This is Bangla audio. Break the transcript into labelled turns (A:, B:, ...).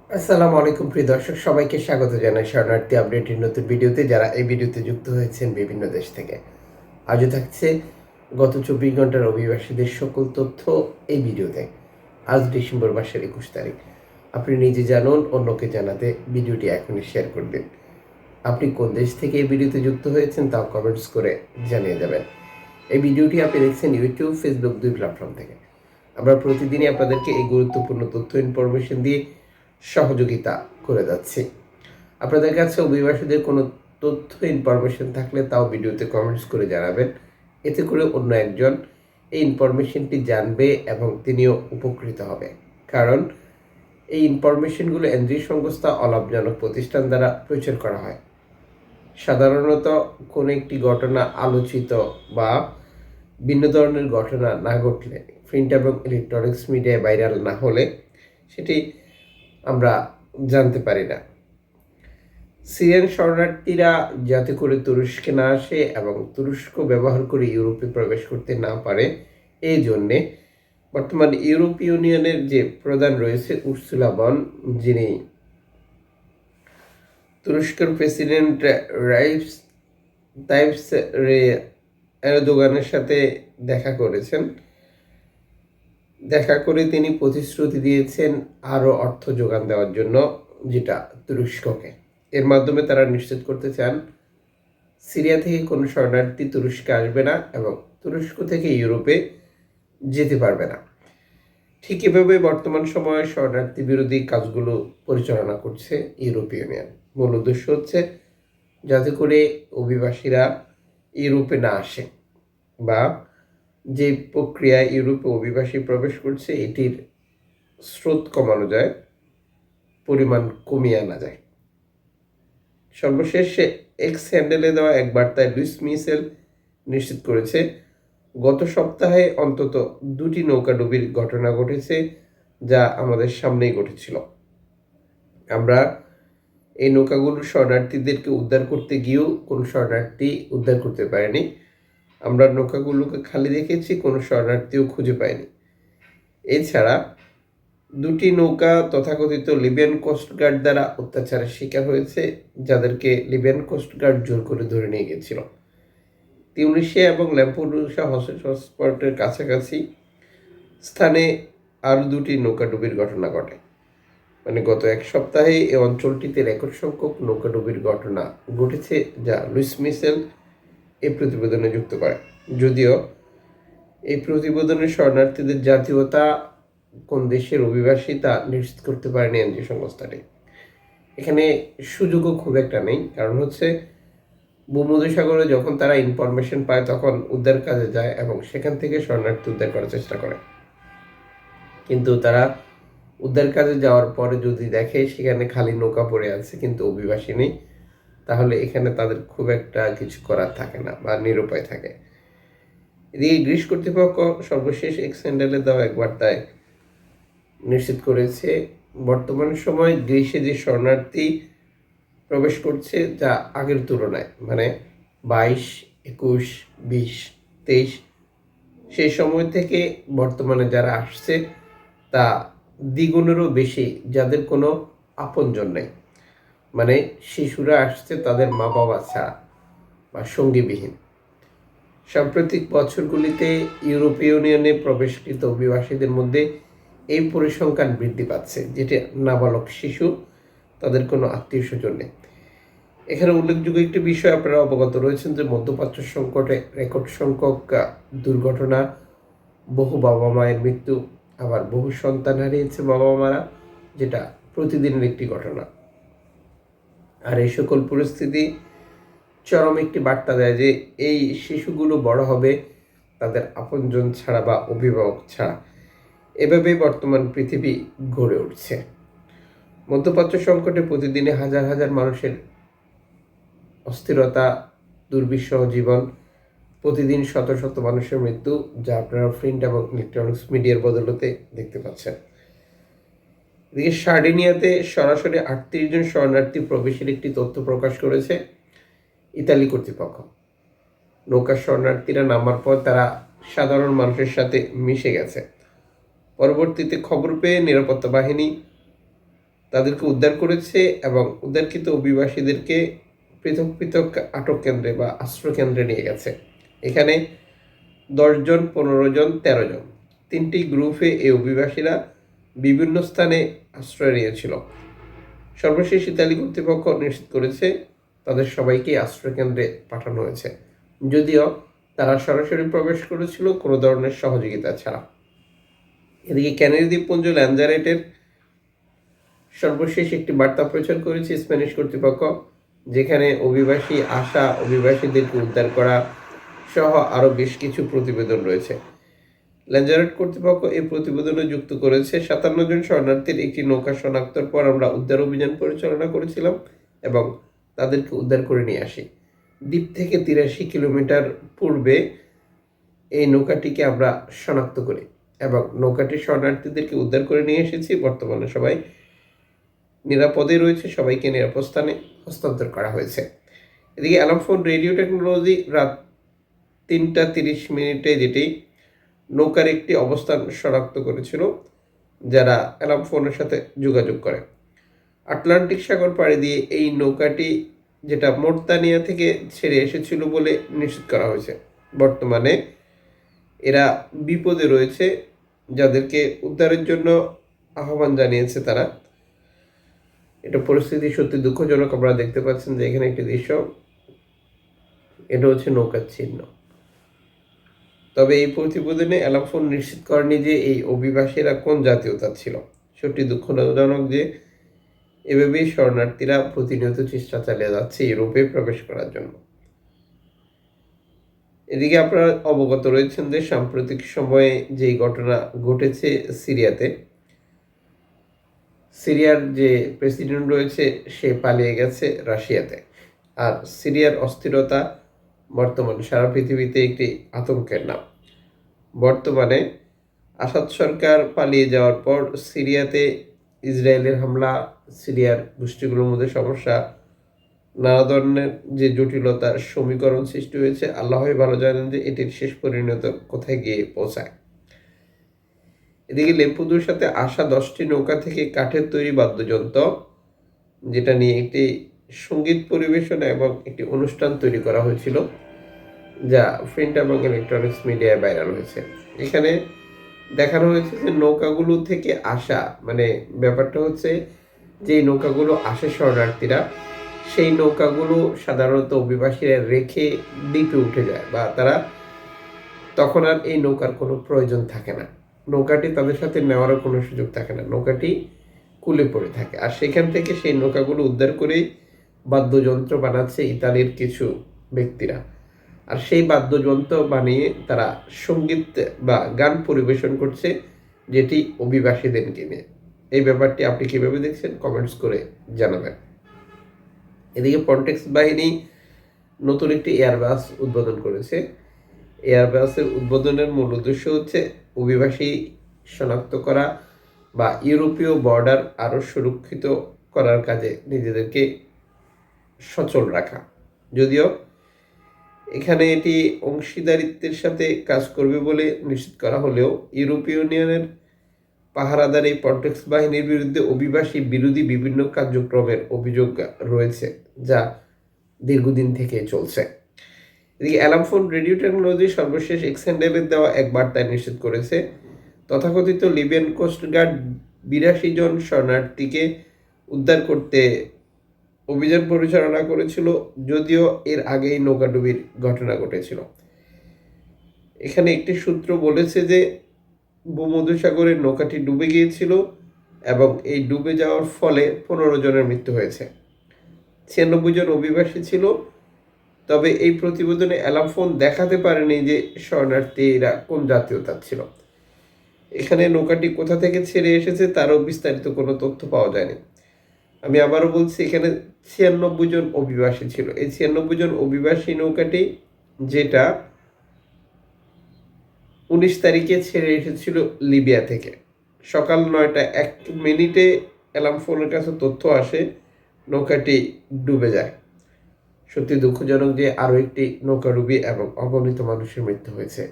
A: আসসালামু আলাইকুম প্রিয় দর্শক, সবাইকে স্বাগত জানাই শরণার্থী আপডেটের নতুন ভিডিওতে। যারা এই ভিডিওতে যুক্ত হয়েছেন বিভিন্ন দেশ থেকে, আজও থাকছে গত 24 ঘন্টার অভিবাসীদের সকল তথ্য এই ভিডিওতে। আজ ডিসেম্বর মাসের 21 তারিখ। আপনি নিজে জানুন, অন্যকে জানাতে ভিডিওটি এখনই শেয়ার করবেন। আপনি কোন দেশ থেকে এই ভিডিওতে যুক্ত হয়েছেন তাও কমেন্টস করে জানিয়ে দেবেন। এই ভিডিওটি আপনি দেখছেন ইউটিউব, ফেসবুক দুই প্ল্যাটফর্ম থেকে। আমরা প্রতিদিনই আপনাদেরকে এই গুরুত্বপূর্ণ তথ্য ইনফরমেশন দিয়ে সহযোগিতা করে যাচ্ছি। আপনাদের কাছে অভিবাসীদের কোনো তথ্য ইনফরমেশন থাকলে তাও ভিডিওতে কমেন্টস করে জানাবেন। এতে করে অন্য একজন এই ইনফরমেশনটি জানবে এবং তিনিও উপকৃত হবে। কারণ এই ইনফরমেশনগুলো এনজিও সংস্থা অলাভজনক প্রতিষ্ঠান দ্বারা প্রচার করা হয়। সাধারণত কোনো একটি ঘটনা আলোচিত বা ভিন্ন ধরনের ঘটনা না ঘটলে, প্রিন্ট এবং ইলেকট্রনিক্স মিডিয়ায় ভাইরাল না হলে সেটি আমরা জানতে পারি না। সিরিয়ান শরণার্থীরা যাতে করে তুরস্কে না আসে এবং তুরস্ক ব্যবহার করে ইউরোপে প্রবেশ করতে না পারে, এই জন্যে বর্তমান ইউরোপীয় ইউনিয়নের যে প্রধান রয়েছে উর্সুলা বন, যিনি তুরস্কের প্রেসিডেন্ট রাইপস তাইপস এরদোগানের সাথে দেখা করেছেন। দেখা করে তিনি প্রতিশ্রুতি দিয়েছেন আরও অর্থ যোগান দেওয়ার জন্য, যেটা তুরস্ককে। এর মাধ্যমে তারা নিশ্চিত করতে চান সিরিয়া থেকে কোনো শরণার্থী তুরস্কে আসবে না এবং তুরস্ক থেকে ইউরোপে যেতে পারবে না। ঠিক এভাবে বর্তমান সময়ে শরণার্থী বিরোধী কাজগুলো পরিচালনা করছে ইউরোপীয় ইউনিয়ন। মূল উদ্দেশ্য হচ্ছে যাতে করে অভিবাসীরা ইউরোপে না আসে বা যে প্রক্রিয়ায় ইউরোপে অভিবাসী প্রবেশ করছে এটির স্রোত কমানো যায়, পরিমাণ কমিয়ে আনা যায়। সর্বশেষ এক্স হ্যান্ডেলে দেওয়া এক বার্তায় লুইস মিশেল নিশ্চিত করেছে গত সপ্তাহে অন্তত 2টি নৌকাডুবির ঘটনা ঘটেছে, যা আমাদের সামনেই ঘটেছিল। আমরা এই নৌকাগুলোর শরণার্থীদেরকে উদ্ধার করতে গিয়েও কোনো শরণার্থী উদ্ধার করতে পারেনি। আমরা নৌকাগুলোকে খালি দেখেছি, কোনো শরণার্থীও খুঁজে পাইনি। এছাড়া 2টি নৌকা তথাকথিত লিবিয়ান কোস্টগার্ড দ্বারা অত্যাচারের শিকার হয়েছে, যাদেরকে লিবিয়ান কোস্টগার্ড জোর করে ধরে নিয়ে গেছিল। তিউনিসিয়া এবং ল্যাম্পেডুসা হটস্পটের কাছাকাছি স্থানে আরও 2টি নৌকাডুবির ঘটনা ঘটে। মানে গত এক সপ্তাহে এই অঞ্চলটিতে রেকর্ড সংখ্যক নৌকাডুবির ঘটনা ঘটেছে, যা লুইস মিশেল এই প্রতিবেদনে যুক্ত করে। যদিও এই প্রতিবেদনের শরণার্থীদের জাতীয়তা, কোন দেশের অভিবাসী তা নিশ্চিত করতে পারেনি এনজিও সংস্থাটি। এখানে সুযোগও খুব একটা নেই, কারণ হচ্ছে ভূমধ্যসাগরে যখন তারা ইনফরমেশন পায় তখন উদ্ধার কাজে যায় এবং সেখান থেকে শরণার্থী উদ্ধার করার চেষ্টা করে। কিন্তু তারা উদ্ধার কাজে যাওয়ার পরে যদি দেখে সেখানে খালি নৌকা পড়ে আছে কিন্তু অভিবাসী নেই, তাহলে এখানে তাদের খুব একটা কিছু করার থাকে না বা নিরুপায় থাকে। এদিকে গ্রিস কর্তৃপক্ষ সর্বশেষ এক্স হ্যান্ডেলে দেওয়া এক বার্তায় নিশ্চিত করেছে বর্তমান সময় গ্রিসে যে শরণার্থী প্রবেশ করছে যা আগের তুলনায়, মানে 22, 21, 20, 23 সেই সময় থেকে বর্তমানে যারা আসছে তা দ্বিগুণেরও বেশি, যাদের কোনো আপনজন নেই। মানে শিশুরা আসছে তাদের মা বাবা ছাড়া বা সঙ্গীবিহীন। সাম্প্রতিক বছরগুলিতে ইউরোপীয় ইউনিয়নে প্রবেশকৃত অভিবাসীদের মধ্যে এই পরিসংখ্যান বৃদ্ধি পাচ্ছে, যেটা নাবালক শিশু, তাদের কোনো আত্মীয় স্বজন নেই। এখানে উল্লেখযোগ্য একটি বিষয় আপনারা অবগত রয়েছেন যে মধ্যপ্রাচ্য সংকটে রেকর্ড সংখ্যক দুর্ঘটনা, বহু বাবা মায়ের মৃত্যু, আবার বহু সন্তান হারিয়েছে বাবা মারা, যেটা প্রতিদিনের একটি ঘটনা। আর এই সকল পরিস্থিতি চরম একটি বার্তা দেয় যে এই শিশুগুলো বড় হবে তাদের আপনজন ছাড়া বা অভিভাবক ছাড়া। এভাবেই বর্তমান পৃথিবী গড়ে উঠছে। মধ্যপ্রাচ্য সংকটে প্রতিদিনে হাজার হাজার মানুষের অস্থিরতা, দুর্বিষহ জীবন, প্রতিদিন শত শত মানুষের মৃত্যু, যা আপনারা প্রিন্ট এবং ইলেকট্রনিক্স মিডিয়ার বদলতে দেখতে পাচ্ছেন। এদিকে সার্ডিনিয়াতে সরাসরি 38 জন শরণার্থী প্রবেশের একটি তথ্য প্রকাশ করেছে ইতালি কর্তৃপক্ষ। নৌকা শরণার্থীরা নামার পর তারা সাধারণ মানুষের সাথে মিশে গেছে। পরবর্তীতে খবর পেয়ে নিরাপত্তা বাহিনী তাদেরকে উদ্ধার করেছে এবং উদ্ধারকৃত অভিবাসীদেরকে পৃথক পৃথক আটক কেন্দ্রে বা আশ্রয় কেন্দ্রে নিয়ে গেছে। এখানে 10 জন, 15 জন, 13 জন, 3টি গ্রুপে এই অভিবাসীরা বিভিন্ন স্থানে আশ্রয় নিয়েছিল। সর্বশেষ ইতালি কর্তৃপক্ষ নিশ্চিত করেছে তাদের সবাইকে আশ্রয় কেন্দ্রে পাঠানো হয়েছে, যদিও তারা সরাসরি প্রবেশ করেছিল কোনো ধরনের সহযোগিতা ছাড়া। এদিকে ক্যানারি দ্বীপপুঞ্জ ল্যাঞ্জারেটের সর্বশেষ একটি বার্তা প্রচার করেছে স্প্যানিশ কর্তৃপক্ষ, যেখানে অভিবাসীদেরকে উদ্ধার করা সহ আরও বেশ কিছু প্রতিবেদন রয়েছে। ল্যাঞ্জারেট কর্তৃপক্ষ এই প্রতিবেদনে যুক্ত করেছে 57 জন শরণার্থীর একটি নৌকা শনাক্তর পর আমরা উদ্ধার অভিযান পরিচালনা করেছিলাম এবং তাদেরকে উদ্ধার করে নিয়ে আসি। দ্বীপ থেকে 83 কিলোমিটার পূর্বে এই নৌকাটিকে আমরা শনাক্ত করি এবং নৌকাটির শরণার্থীদেরকে উদ্ধার করে নিয়ে এসেছি। বর্তমানে সবাই নিরাপদে রয়েছে, সবাইকে নিরাপদ স্থানে হস্তান্তর করা হয়েছে। এদিকে অ্যালামফোন রেডিও টেকনোলজি রাত 3:30 যেটি নৌকার একটি অবস্থান শনাক্ত করেছিল, যারা অ্যালামফোনের সাথে যোগাযোগ করে। আটলান্টিক সাগর পাড়ি দিয়ে এই নৌকাটি, যেটা মোর্তানিয়া থেকে ছেড়ে এসেছিল বলে নিশ্চিত করা হয়েছে। বর্তমানে এরা বিপদে রয়েছে, যাদেরকে উদ্ধারের জন্য আহ্বান জানিয়েছে তারা। এটা পরিস্থিতি সত্যি দুঃখজনক। আপনারা দেখতে পাচ্ছেন যে এখানে একটি দৃশ্য, এটা হচ্ছে নৌকার চিহ্ন। তবে এই প্রতিবেদনে অ্যালামফোন নিশ্চিত করেনি যে এই অভিবাসীরা কোন জাতীয়তার ছিল। সত্যি দুঃখজনক যে এভাবেই শরণার্থীরা প্রতিনিয়ত চেষ্টা চালিয়ে যাচ্ছে ইউরোপে প্রবেশ করার জন্য। এদিকে আপনারা অবগত রয়েছেন যে সাম্প্রতিক সময়ে যেই ঘটনা ঘটেছে সিরিয়াতে, সিরিয়ার যে প্রেসিডেন্ট রয়েছে সে পালিয়ে গেছে রাশিয়াতে। আর সিরিয়ার অস্থিরতা বর্তমানে সারা পৃথিবীতে একটি আতঙ্কের নাম। বর্তমানে আসাদ সরকার পালিয়ে যাওয়ার পর সিরিয়াতে ইসরায়েলের হামলা, সিরিয়ার গোষ্ঠীগুলোর মধ্যে সমস্যা, নানা ধরনের যে জটিলতার সমীকরণ সৃষ্টি হয়েছে, আল্লাহই ভালো জানেন যে এটির শেষ পরিণত কোথায় গিয়ে পৌঁছায়। এদিকে লেম্পুদুর সাথে আসা 10টি নৌকা থেকে কাঠের তৈরি বাদ্যযন্ত্র, যেটা নিয়ে একটি সঙ্গীত পরিবেশনা এবং একটি অনুষ্ঠান তৈরি করা হয়েছিল, যা প্রিন্ট এবং ইলেকট্রনিক্স মিডিয়ায় ভাইরাল হয়েছে। এখানে দেখানো হয়েছে যে নৌকাগুলো থেকে আসা, মানে ব্যাপারটা হচ্ছে যে নৌকাগুলো আসে শরণার্থীরা, সেই নৌকাগুলো সাধারণত অভিবাসীরা রেখে দ্বীপে উঠে যায়, বা তারা তখন আর এই নৌকার কোনো প্রয়োজন থাকে না। নৌকাটি তাদের সাথে নেওয়ারও কোনো সুযোগ থাকে না, নৌকাটি কুলে পড়ে থাকে। আর সেখান থেকে সেই নৌকাগুলো উদ্ধার করেই বাদ্যযন্ত্র বানাচ্ছে ইতালির কিছু ব্যক্তিরা। আর সেই বাদ্যযন্ত্র বানিয়ে তারা সঙ্গীত বা গান পরিবেশন করছে, যেটি অভিবাসীদেরকে নিয়ে। এই ব্যাপারটি আপনি কীভাবে দেখছেন কমেন্টস করে জানাবেন। এদিকে ফ্রন্টেক্স বাহিনী নতুন একটি এয়ারবাস উদ্বোধন করেছে। এয়ারবাসের উদ্বোধনের মূল উদ্দেশ্য হচ্ছে অভিবাসী শনাক্ত করা বা ইউরোপীয় বর্ডার আরও সুরক্ষিত করার কাজে নিজেদেরকে সচল রাখা। যদিও এখানে এটি অংশীদারিত্বের সাথে কাজ করবে বলে নিশ্চিত করা হলেও ইউরোপীয় ইউনিয়নের পাহারাদার এই ফ্রন্টেক্স বাহিনীর বিরুদ্ধে অভিবাসী বিরোধী বিভিন্ন কার্যক্রমের অভিযোগ রয়েছে, যা দীর্ঘদিন থেকে চলছে। এদিকে অ্যালামফোন রেডিও টেকনোলজি সর্বশেষ এক্স হ্যান্ডেলের দেওয়া এক বার্তায় নিশ্চিত করেছে তথাকথিত লিবিয়ান কোস্টগার্ড 82 জন শরণার্থীকে উদ্ধার করতে অভিযান পরিচালনা করেছিল, যদিও এর আগেই নৌকাডুবির ঘটনা ঘটেছিল। এখানে একটি সূত্র বলেছে যে ভূমধ্যসাগরের নৌকাটি ডুবে গিয়েছিল এবং এই ডুবে যাওয়ার ফলে 15 জনের মৃত্যু হয়েছে। 96 জন অভিবাসী ছিল। তবে এই প্রতিবেদনে অ্যালামফোন দেখাতে পারেনি যে শরণার্থীরা কোন জাতীয়তার ছিল। এখানে নৌকাটি কোথা থেকে ছেড়ে এসেছে তারও বিস্তারিত কোনো তথ্য পাওয়া যায়নি। আমি আবারও বলছি, এখানে 96 জন অভিবাসী ছিল। এই 96 জন অভিবাসী নৌকাটি, যেটা 19 তারিখে ছেড়ে এসেছিল লিবিয়া থেকে, সকাল 9:01 অ্যালামফোনের কাছে তথ্য আসে নৌকাটি ডুবে যায়। সত্যি দুঃখজনক যে আরও একটি নৌকাডুবি এবং অগণিত মানুষের মৃত্যু হয়েছে।